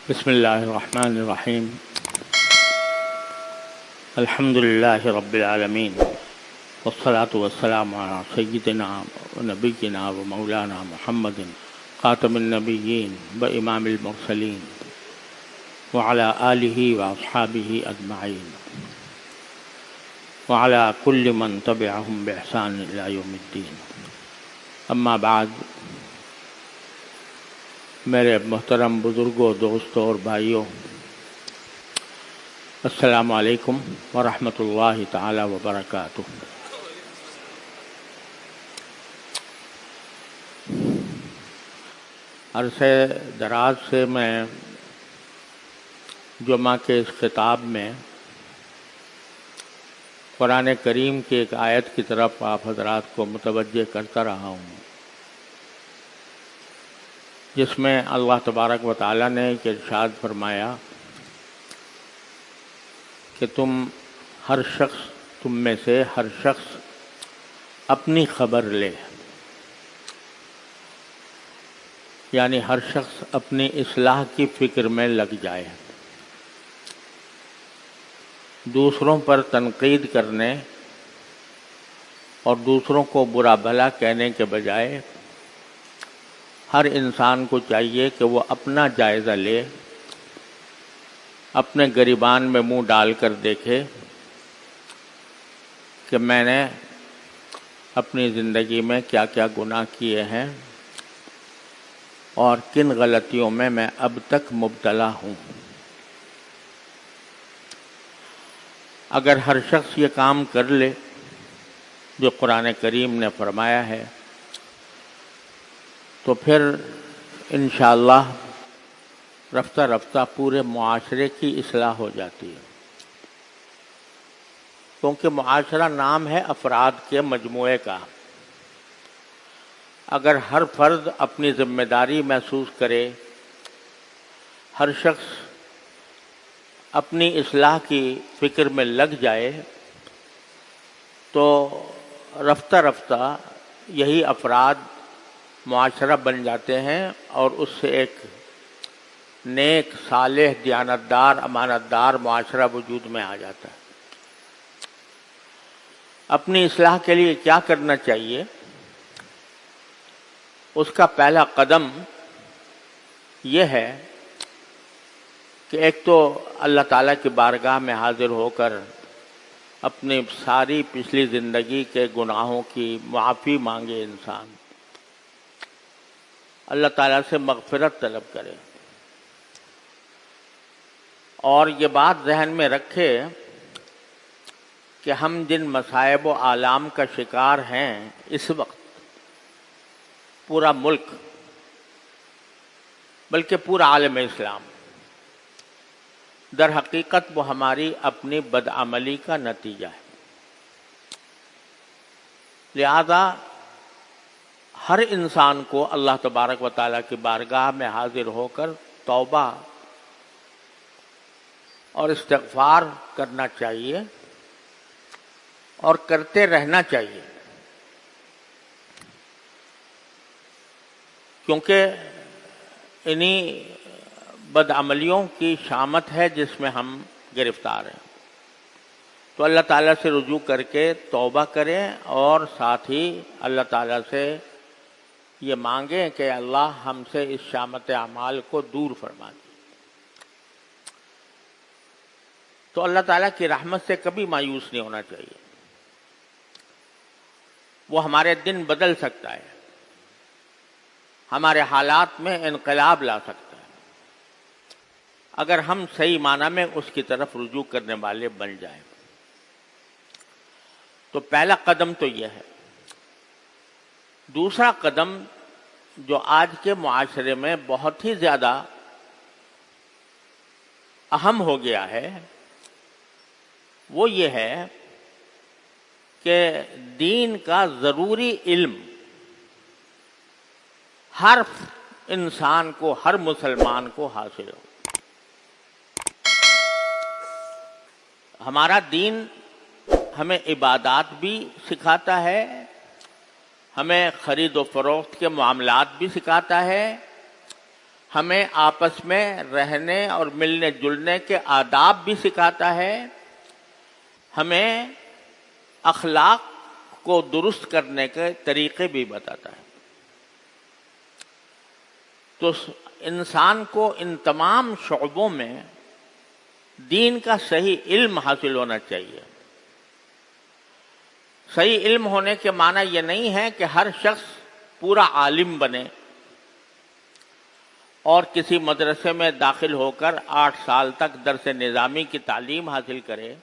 بسم اللہ الرحمن الرحیم الحمد للہ رب العالمین والصلاة والسلام علی سیدنا و نبینا و مولانا محمد خاتم النبیین و امام المرسلین وعلى آلہ واصحابہ اجمعین وعلى کل من تبعہم بإحسان الی یوم الدین. اما بعد، میرے محترم بزرگوں، دوستوں اور بھائیوں، السلام علیکم ورحمۃ اللہ تعالی وبرکاتہ. عرصے دراز سے میں جمعہ کے اس خطاب میں قرآن کریم کی ایک آیت کی طرف آپ حضرات کو متوجہ کرتا رہا ہوں، جس میں اللہ تبارک و تعالیٰ نے ایک ارشاد فرمایا کہ تم میں سے ہر شخص اپنی خبر لے، یعنی ہر شخص اپنی اصلاح کی فکر میں لگ جائے. دوسروں پر تنقید کرنے اور دوسروں کو برا بھلا کہنے کے بجائے ہر انسان کو چاہیے کہ وہ اپنا جائزہ لے، اپنے گریبان میں منہ ڈال کر دیکھے کہ میں نے اپنی زندگی میں کیا کیا گناہ کیے ہیں اور کن غلطیوں میں اب تک مبتلا ہوں. اگر ہر شخص یہ کام کر لے جو قرآن کریم نے فرمایا ہے تو پھر انشاءاللہ رفتہ رفتہ پورے معاشرے کی اصلاح ہو جاتی ہے، کیونکہ معاشرہ نام ہے افراد کے مجموعے کا. اگر ہر فرد اپنی ذمہ داری محسوس کرے، ہر شخص اپنی اصلاح کی فکر میں لگ جائے، تو رفتہ رفتہ یہی افراد معاشرہ بن جاتے ہیں اور اس سے ایک نیک، صالح، دیانتدار، امانتدار معاشرہ وجود میں آ جاتا ہے. اپنی اصلاح کے لیے کیا کرنا چاہیے؟ اس کا پہلا قدم یہ ہے کہ ایک تو اللہ تعالیٰ کی بارگاہ میں حاضر ہو کر اپنی ساری پچھلی زندگی کے گناہوں کی معافی مانگے. انسان اللہ تعالیٰ سے مغفرت طلب کرے اور یہ بات ذہن میں رکھے کہ ہم جن مصائب و آلام کا شکار ہیں اس وقت، پورا ملک بلکہ پورا عالم اسلام، در حقیقت وہ ہماری اپنی بدعملی کا نتیجہ ہے. لہذا ہر انسان کو اللہ تبارک و تعالیٰ کی بارگاہ میں حاضر ہو کر توبہ اور استغفار کرنا چاہیے اور کرتے رہنا چاہیے، کیونکہ انہی بدعملیوں کی شامت ہے جس میں ہم گرفتار ہیں. تو اللہ تعالیٰ سے رجوع کر کے توبہ کریں اور ساتھ ہی اللہ تعالیٰ سے یہ مانگیں کہ اللہ ہم سے اس شامت اعمال کو دور فرما دے. تو اللہ تعالیٰ کی رحمت سے کبھی مایوس نہیں ہونا چاہیے. وہ ہمارے دن بدل سکتا ہے، ہمارے حالات میں انقلاب لا سکتا ہے، اگر ہم صحیح معنی میں اس کی طرف رجوع کرنے والے بن جائیں. تو پہلا قدم تو یہ ہے. دوسرا قدم جو آج کے معاشرے میں بہت ہی زیادہ اہم ہو گیا ہے، وہ یہ ہے کہ دین کا ضروری علم ہر انسان کو، ہر مسلمان کو حاصل ہو. ہمارا دین ہمیں عبادات بھی سکھاتا ہے، ہمیں خرید و فروخت کے معاملات بھی سکھاتا ہے، ہمیں آپس میں رہنے اور ملنے جلنے کے آداب بھی سکھاتا ہے، ہمیں اخلاق کو درست کرنے کے طریقے بھی بتاتا ہے۔ تو انسان کو ان تمام شعبوں میں دین کا صحیح علم حاصل ہونا چاہیے۔ صحیح علم ہونے کے معنی یہ نہیں ہے کہ ہر شخص پورا عالم بنے اور کسی مدرسے میں داخل ہو کر 8 سال تک درس نظامی کی تعلیم حاصل کرے۔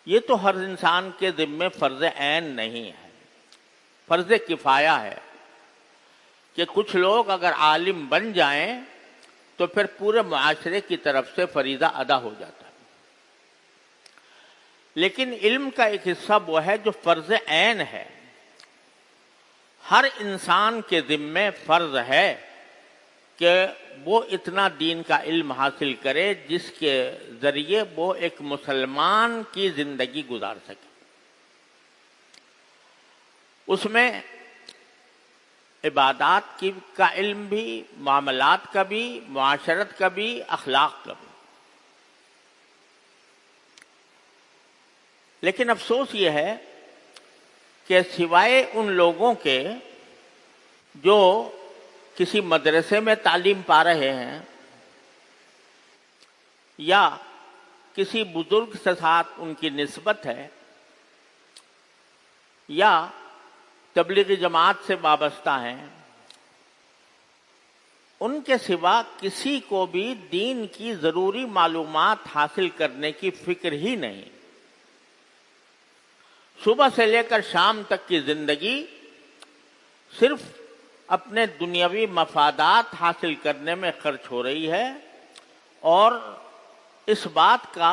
یہ تو ہر انسان کے ذمے فرض عین نہیں ہے، فرض کفایہ ہے کہ کچھ لوگ اگر عالم بن جائیں تو پھر پورے معاشرے کی طرف سے فریضہ ادا ہو جاتا ہے۔ لیکن علم کا ایک حصہ وہ ہے جو فرض عین ہے، ہر انسان کے ذمے فرض ہے کہ وہ اتنا دین کا علم حاصل کرے جس کے ذریعے وہ ایک مسلمان کی زندگی گزار سکے۔ اس میں عبادات کا علم بھی، معاملات کا بھی، معاشرت کا بھی، اخلاق کا بھی۔ لیکن افسوس یہ ہے کہ سوائے ان لوگوں کے جو کسی مدرسے میں تعلیم پا رہے ہیں یا کسی بزرگ کے ساتھ ان کی نسبت ہے یا تبلیغی جماعت سے وابستہ ہیں، ان کے سوا کسی کو بھی دین کی ضروری معلومات حاصل کرنے کی فکر ہی نہیں۔ صبح سے لے کر شام تک کی زندگی صرف اپنے دنیاوی مفادات حاصل کرنے میں خرچ ہو رہی ہے اور اس بات کا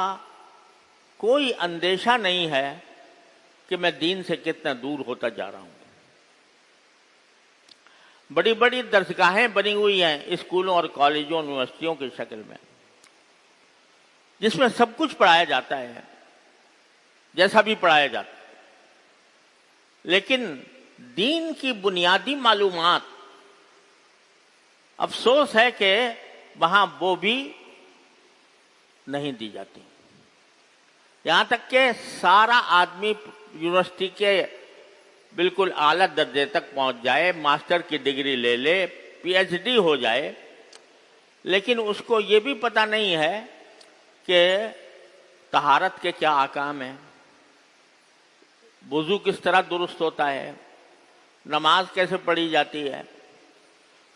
کوئی اندیشہ نہیں ہے کہ میں دین سے کتنا دور ہوتا جا رہا ہوں۔ بڑی بڑی درسگاہیں بنی ہوئی ہیں اسکولوں اور کالجوں یونیورسٹیوں کی شکل میں، جس میں سب کچھ پڑھایا جاتا ہے جیسا بھی پڑھایا جاتا ہے، لیکن دین کی بنیادی معلومات افسوس ہے کہ وہاں وہ بھی نہیں دی جاتی۔ یہاں تک کہ سارا آدمی یونیورسٹی کے بالکل اعلیٰ درجے تک پہنچ جائے، ماسٹر کی ڈگری لے لے، پی ایچ ڈی ہو جائے، لیکن اس کو یہ بھی پتہ نہیں ہے کہ طہارت کے کیا احکام ہیں، وضو کس طرح درست ہوتا ہے، نماز کیسے پڑھی جاتی ہے،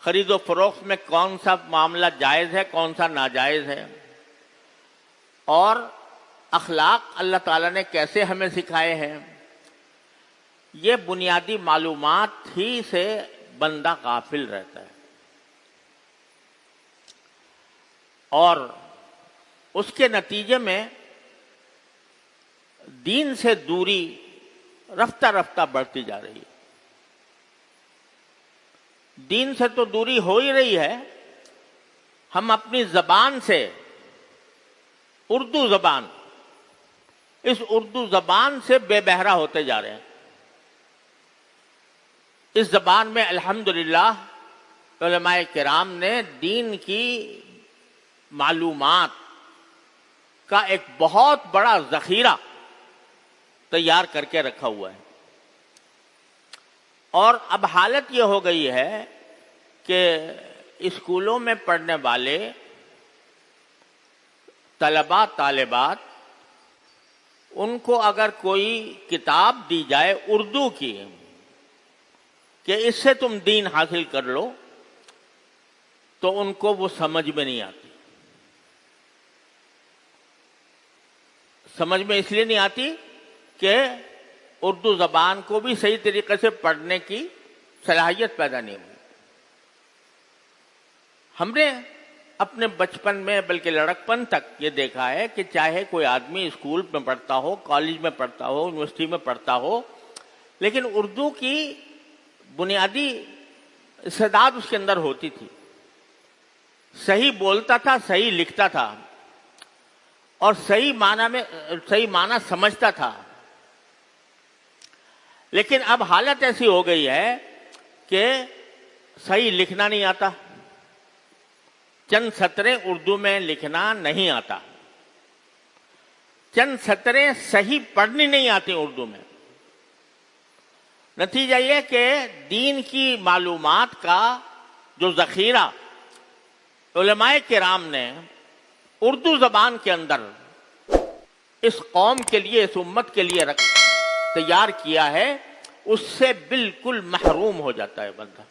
خرید و فروخت میں کون سا معاملہ جائز ہے کون سا ناجائز ہے، اور اخلاق اللہ تعالیٰ نے کیسے ہمیں سکھائے ہیں۔ یہ بنیادی معلومات ہی سے بندہ غافل رہتا ہے اور اس کے نتیجے میں دین سے دوری رفتہ رفتہ بڑھتی جا رہی ہے۔ دین سے تو دوری ہو ہی رہی ہے، ہم اپنی زبان سے، اردو زبان، اس اردو زبان سے بے بہرا ہوتے جا رہے ہیں۔ اس زبان میں الحمدللہ علماء کرام نے دین کی معلومات کا ایک بہت بڑا ذخیرہ تیار کر کے رکھا ہوا ہے، اور اب حالت یہ ہو گئی ہے کہ اسکولوں میں پڑھنے والے طلباء طالبات، ان کو اگر کوئی کتاب دی جائے اردو کی کہ اس سے تم دین حاصل کر لو، تو ان کو وہ سمجھ میں نہیں آتی۔ سمجھ میں اس لیے نہیں آتی کہ اردو زبان کو بھی صحیح طریقے سے پڑھنے کی صلاحیت پیدا نہیں ہوئی۔ ہم نے اپنے بچپن میں بلکہ لڑکپن تک یہ دیکھا ہے کہ چاہے کوئی آدمی اسکول میں پڑھتا ہو، کالج میں پڑھتا ہو، یونیورسٹی میں پڑھتا ہو، لیکن اردو کی بنیادی استعداد اس کے اندر ہوتی تھی، صحیح بولتا تھا، صحیح لکھتا تھا اور صحیح معنی سمجھتا تھا۔ لیکن اب حالت ایسی ہو گئی ہے کہ صحیح لکھنا نہیں آتا، چند سطریں اردو میں لکھنا نہیں آتا، چند سطریں صحیح پڑھنی نہیں آتی اردو میں۔ نتیجہ یہ کہ دین کی معلومات کا جو ذخیرہ علماء کرام نے اردو زبان کے اندر اس قوم کے لیے، اس امت کے لیے تیار کیا ہے، اس سے بالکل محروم ہو جاتا ہے بندہ۔